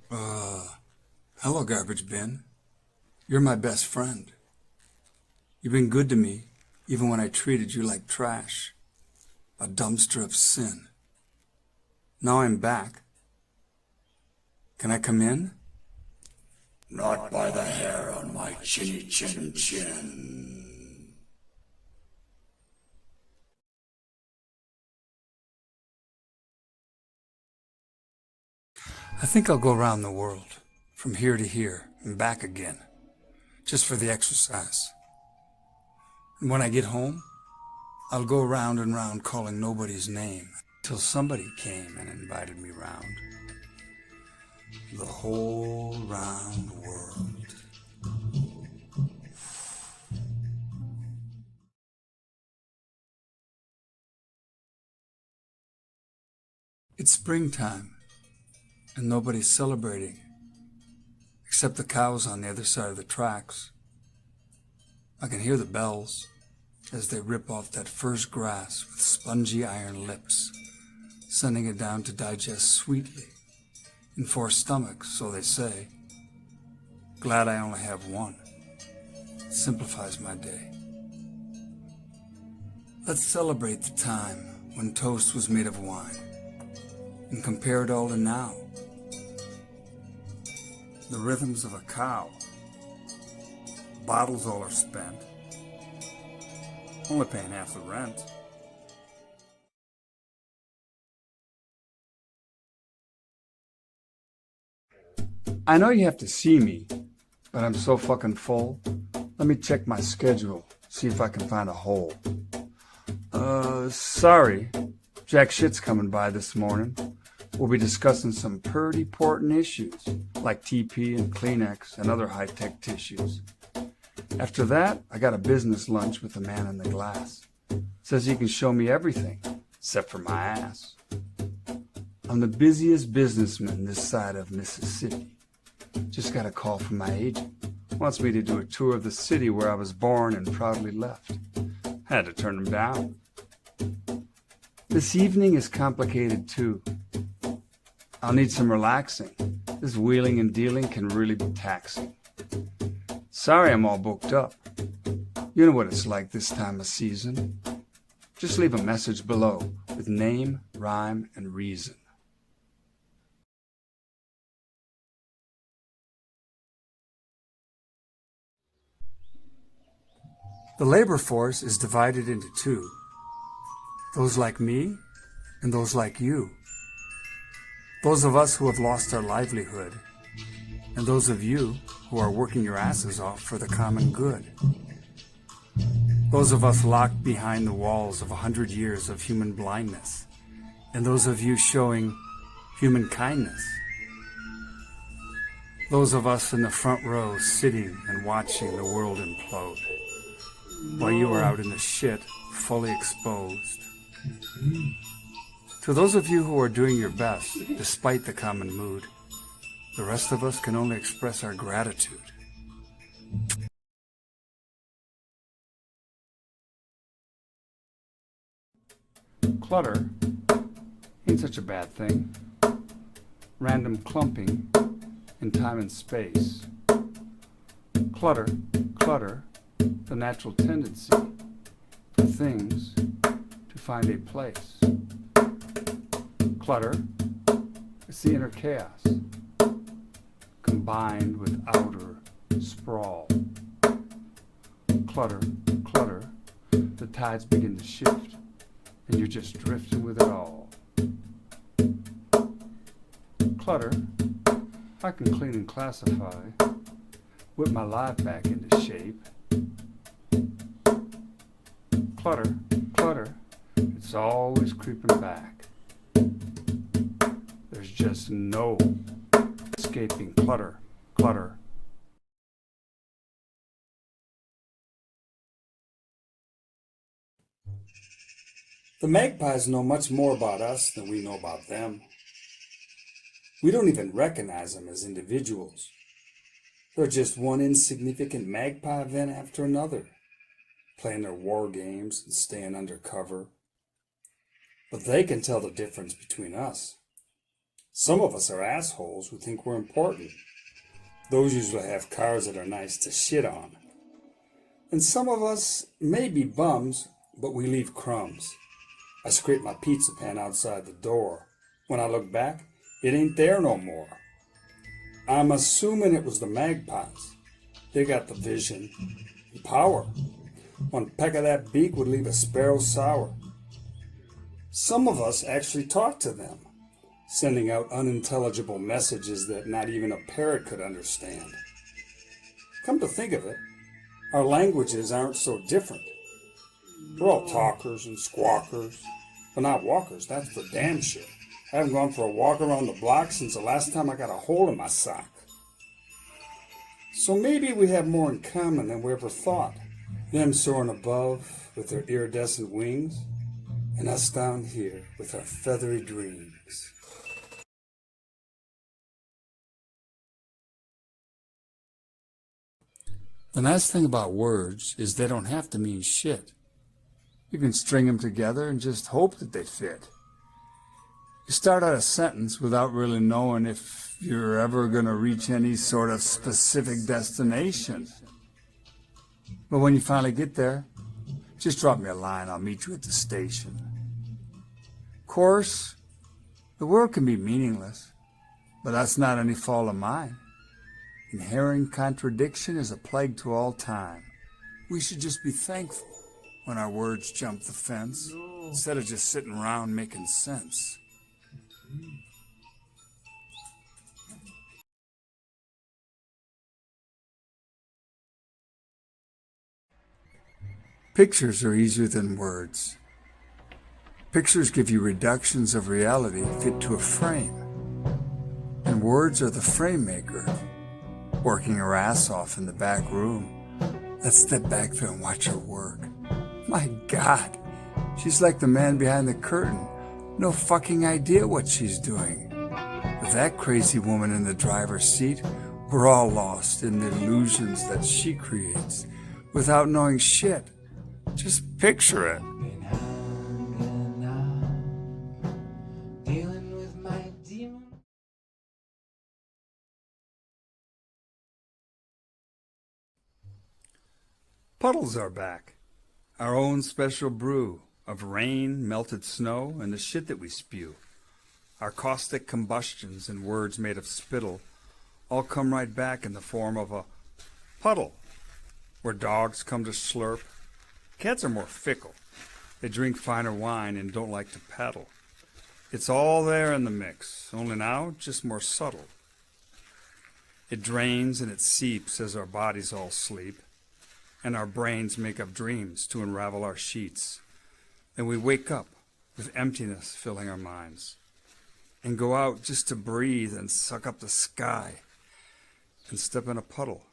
Hello, garbage bin. You're my best friend. You've been good to me, even when I treated you like trash, a dumpster of sin. Now I'm back. Can I come in? Not by the hair on my chinny chin chin. I think I'll go around the world, from here to here and back again, just for the exercise. And when I get home, I'll go round and round calling nobody's name, till somebody came and invited me round. The whole round world. It's springtime, and nobody's celebrating, except the cows on the other side of the tracks. I can hear the bells as they rip off that first grass with spongy iron lips, sending it down to digest sweetly, in 4 stomachs, so they say. Glad I only have one. It simplifies my day. Let's celebrate the time when toast was made of wine, and compare it all to now. The rhythms of a cow. Bottles all are spent. Only paying half the rent. I know you have to see me, but I'm so fucking full. Let me check my schedule, see if I can find a hole. Sorry. Jack shit's coming by this morning. We'll be discussing some pretty important issues, like TP and Kleenex and other high-tech tissues. After that, I got a business lunch with the man in the glass. Says he can show me everything, except for my ass. I'm the busiest businessman this side of Mississippi. Just got a call from my agent. Wants me to do a tour of the city where I was born and proudly left. Had to turn him down. This evening is complicated too. I'll need some relaxing. This wheeling and dealing can really be taxing. Sorry I'm all booked up. You know what it's like this time of season. Just leave a message below with name, rhyme, and reason. The labor force is divided into 2. Those like me and those like you. Those of us who have lost our livelihood, and those of you who are working your asses off for the common good. Those of us locked behind the walls of 100 years of human blindness, and those of you showing human kindness. Those of us in the front row sitting and watching the world implode, while you are out in the shit, fully exposed. To those of you who are doing your best, despite the common mood, the rest of us can only express our gratitude. Clutter ain't such a bad thing. Random clumping in time and space. Clutter, the natural tendency for things to find a place. Clutter is the inner chaos, combined with outer sprawl. Clutter, the tides begin to shift, and you're just drifting with it all. Clutter, I can clean and classify, whip my life back into shape. Clutter, it's always creeping back. There's just no escaping clutter. The magpies know much more about us than we know about them. We don't even recognize them as individuals. They're just one insignificant magpie event after another, playing their war games and staying undercover. But they can tell the difference between us. Some of us are assholes who think we're important. Those usually have cars that are nice to shit on. And some of us may be bums, but we leave crumbs. I scrape my pizza pan outside the door. When I look back, it ain't there no more. I'm assuming it was the magpies. They got the vision and power. One peck of that beak would leave a sparrow sour. Some of us actually talk to them, sending out unintelligible messages that not even a parrot could understand. Come to think of it, our languages aren't so different. We're all talkers and squawkers, but not walkers, that's for damn sure. I haven't gone for a walk around the block since the last time I got a hole in my sock. So maybe we have more in common than we ever thought. Them soaring above with their iridescent wings, and us down here with our feathery dreams. The nice thing about words is they don't have to mean shit. You can string them together and just hope that they fit. You start out a sentence without really knowing if you're ever going to reach any sort of specific destination. But when you finally get there, just drop me a line, I'll meet you at the station. Of course, the world can be meaningless, but that's not any fault of mine. Inherent contradiction is a plague to all time. We should just be thankful when our words jump the fence, instead of just sitting around making sense. Pictures are easier than words. Pictures give you reductions of reality fit to a frame. And words are the frame maker, working her ass off in the back room. Let's step back there and watch her work. My God, she's like the man behind the curtain. No fucking idea what she's doing. With that crazy woman in the driver's seat, we're all lost in the illusions that she creates without knowing shit. Just picture it. Puddles are back. Our own special brew of rain, melted snow, and the shit that we spew. Our caustic combustions and words made of spittle all come right back in the form of a puddle, where dogs come to slurp. Cats are more fickle. They drink finer wine and don't like to paddle. It's all there in the mix, only now just more subtle. It drains and it seeps as our bodies all sleep, and our brains make up dreams to unravel our sheets. Then we wake up with emptiness filling our minds, and go out just to breathe and suck up the sky, and step in a puddle,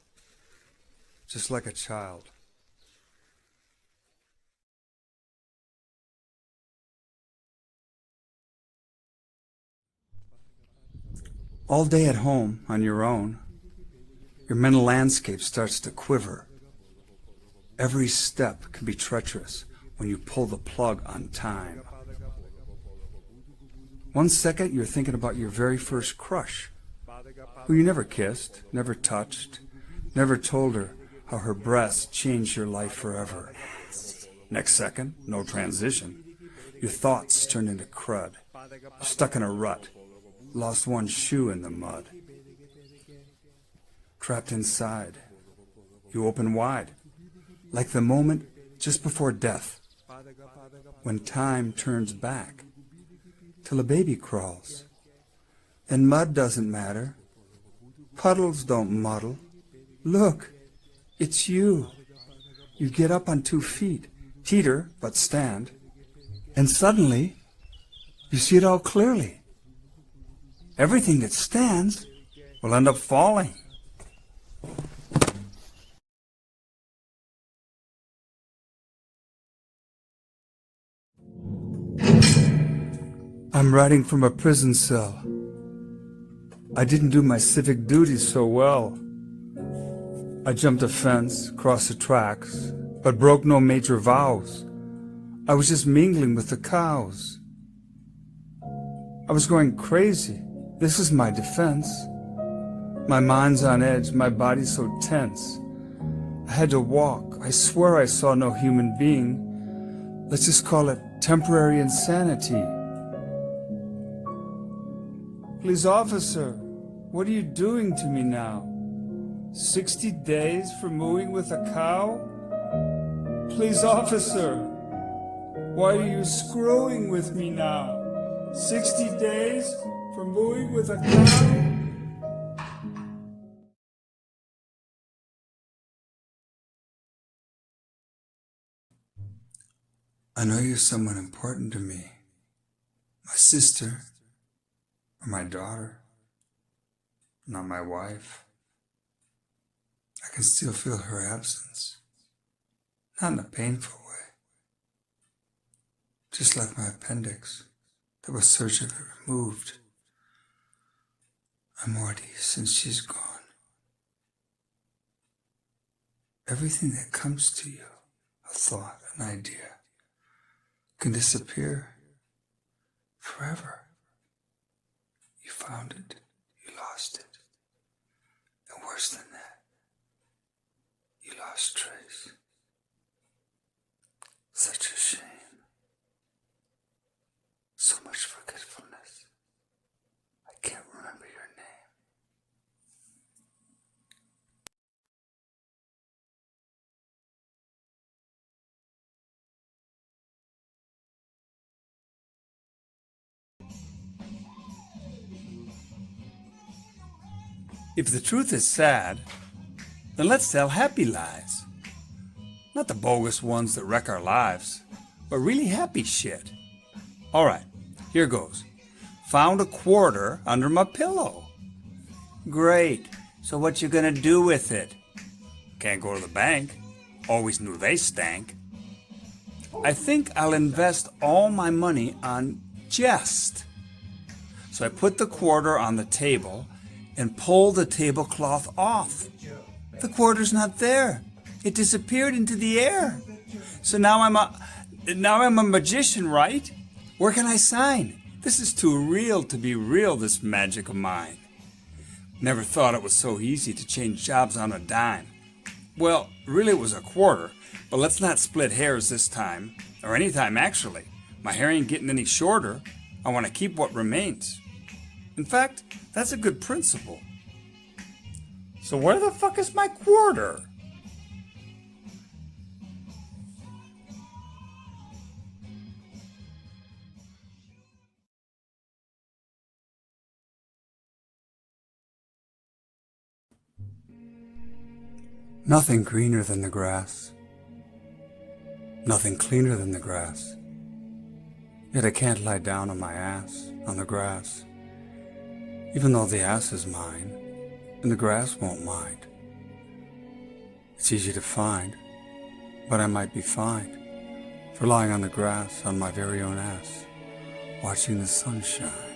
just like a child. All day at home, on your own, your mental landscape starts to quiver. Every step can be treacherous when you pull the plug on time. 1 second you're thinking about your very first crush, who you never kissed, never touched, never told her how her breasts changed your life forever. Next second, no transition. Your thoughts turn into crud. You're stuck in a rut. Lost one shoe in the mud. Trapped inside, you open wide, like the moment just before death, when time turns back, till a baby crawls. And mud doesn't matter. Puddles don't muddle. Look, it's you. You get up on 2 feet, teeter but stand, and suddenly you see it all clearly. Everything that stands will end up falling. I'm writing from a prison cell. I didn't do my civic duties so well. I jumped a fence, crossed the tracks, but broke no major vows. I was just mingling with the cows. I was going crazy, This is my defense. My mind's on edge, my body's so tense. I had to walk. I swear I saw no human being. Let's just call it temporary insanity. Please, officer, what are you doing to me now? 60 days for mooing with a cow? Please, officer, why are you screwing with me now? 60 days for mooing with a cow? I know you're someone important to me. My sister, or my daughter, not my wife. I can still feel her absence. Not in a painful way. Just like my appendix that was surgically removed. I'm already since she's gone. Everything that comes to you, a thought, an idea, can disappear forever. You found it, you lost it. And worse than that, you lost trace. Such a shame. So much forgetfulness. I can't remember your name. If the truth is sad, then let's tell happy lies. Not the bogus ones that wreck our lives, but really happy shit. All right, here goes. Found a quarter under my pillow. Great. So what you gonna do with it? Can't go to the bank. Always knew they stank. I think I'll invest all my money on jest. So I put the quarter on the table and pulled the tablecloth off. The quarter's not there. It disappeared into the air. So now I'm a magician, right? Where can I sign? This is too real to be real, this magic of mine. Never thought it was so easy to change jobs on a dime. Well, really it was a quarter, but let's not split hairs this time, or any time actually. My hair ain't getting any shorter. I want to keep what remains. In fact, that's a good principle. So where the fuck is my quarter? Nothing greener than the grass. Nothing cleaner than the grass. Yet I can't lie down on my ass on the grass. Even though the ass is mine, and the grass won't mind. It's easy to find, but I might be fined for lying on the grass on my very own ass, watching the sunshine.